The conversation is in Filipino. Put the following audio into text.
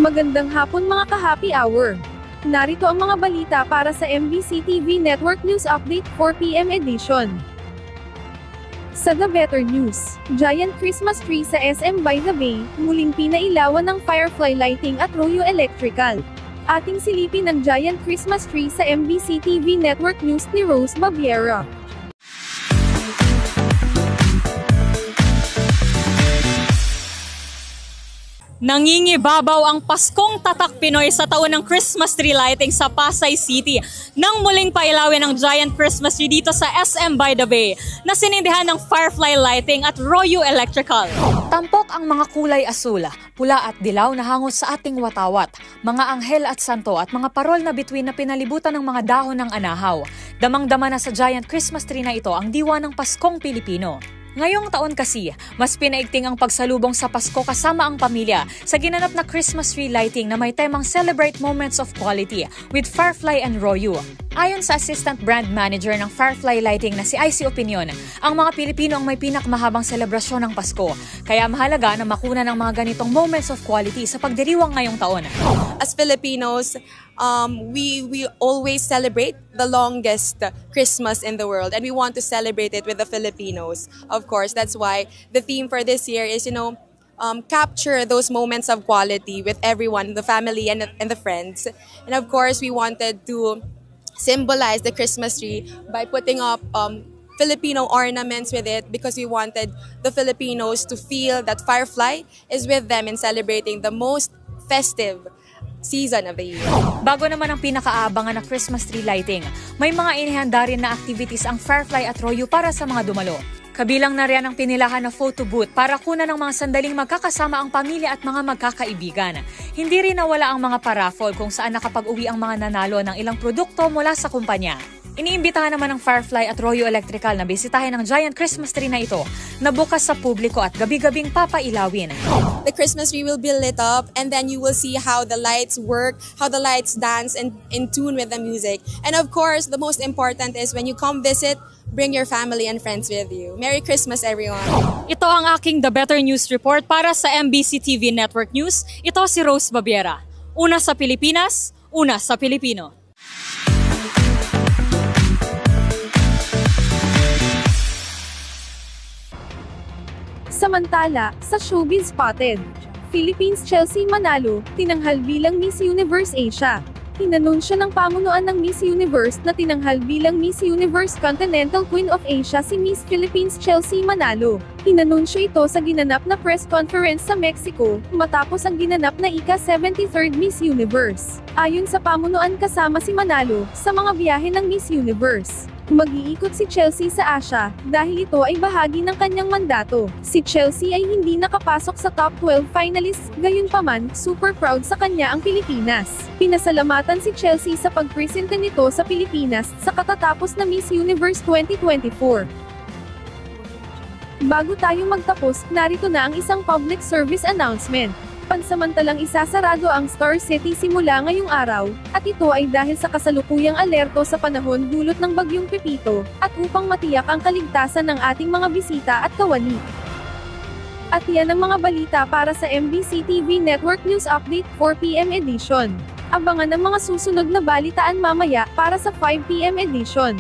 Magandang hapon mga ka-happy hour. Narito ang mga balita para sa MBC TV Network News Update 4 PM edition. Sa The Better News, giant Christmas tree sa SM by the Bay, muling pinailawan ng firefly lighting at Royo Electrical. Ating silipin ang giant Christmas tree sa MBC TV Network News ni Rose Babiera. Nangingibabaw ang Paskong Tatak Pinoy sa taon ng Christmas tree lighting sa Pasay City nang muling pailawin ang giant Christmas tree dito sa SM by the Bay na sinindihan ng firefly lighting at Royo Electrical. Tampok ang mga kulay asul, pula at dilaw na hango sa ating watawat, mga anghel at santo at mga parol na bituin na pinalibutan ng mga dahon ng anahaw. Damang-dama na sa giant Christmas tree na ito ang diwa ng Paskong Pilipino. Ngayong taon kasi, mas pinaigting ang pagsalubong sa Pasko kasama ang pamilya sa ginanap na Christmas tree lighting na may temang Celebrate Moments of Quality with Firefly and Royo. Ayon sa Assistant Brand Manager ng Firefly Lighting na si IC Opinion, ang mga Pilipino ang may pinakmahabang selebrasyon ng Pasko. Kaya mahalaga na makuna ng mga ganitong moments of quality sa pagdiriwang ngayong taon. As Filipinos, we always celebrate the longest Christmas in the world, and we want to celebrate it with the Filipinos. Of course, that's why the theme for this year is, capture those moments of quality with everyone, the family and the friends. And of course, we wanted to symbolize the Christmas tree by putting up Filipino ornaments with it because we wanted the Filipinos to feel that Firefly is with them in celebrating the most festive season of the year. Bago naman ang pinakaabangan na Christmas tree lighting, may mga inihanda rin na activities ang Firefly at Royo para sa mga dumalo. Kabilang na riyan ang pinilahan na photo booth para kunan ng mga sandaling magkakasama ang pamilya at mga magkakaibigan. Hindi rin nawala ang mga paraffol kung saan nakapag-uwi ang mga nanalo ng ilang produkto mula sa kumpanya. Iniimbitahan naman ng Firefly at Royo Electrical na bisitahin ang giant Christmas tree na ito na bukas sa publiko at gabi-gabing papailawin. The Christmas tree will be lit up and then you will see how the lights work, how the lights dance and in tune with the music. And of course, the most important is when you come visit, bring your family and friends with you. Merry Christmas, everyone! Ito ang aking The Better News Report para sa MBC TV Network News. Ito si Rose Babiera. Una sa Pilipinas, una sa Pilipino. Samantala, sa Showbiz Spotted, Philippines Chelsea manalo, tinanghal bilang Miss Universe Asia. Inanunsyo ng pamunuan ng Miss Universe na tinanghal bilang Miss Universe Continental Queen of Asia si Miss Philippines Chelsea Manalo. Inanunsyo ito sa ginanap na press conference sa Mexico, matapos ang ginanap na ika-73rd Miss Universe. Ayon sa pamunuan kasama si Manalo, sa mga biyahe ng Miss Universe, mag-iikot si Chelsea sa Asia, dahil ito ay bahagi ng kanyang mandato. Si Chelsea ay hindi nakapasok sa top 12 finalists, gayunpaman, super proud sa kanya ang Pilipinas. Pinasalamatan si Chelsea sa pagpresenta nito sa Pilipinas, sa katatapos na Miss Universe 2024. Bago tayo magtapos, narito na ang isang public service announcement. Pansamantalang isasarado ang Star City simula ngayong araw, at ito ay dahil sa kasalukuyang alerto sa panahon dulot ng Bagyong Pepito, at upang matiyak ang kaligtasan ng ating mga bisita at kawani. At yan ang mga balita para sa MBC TV Network News Update 4 PM edition. Abangan ang mga susunod na balitaan mamaya para sa 5 PM edition.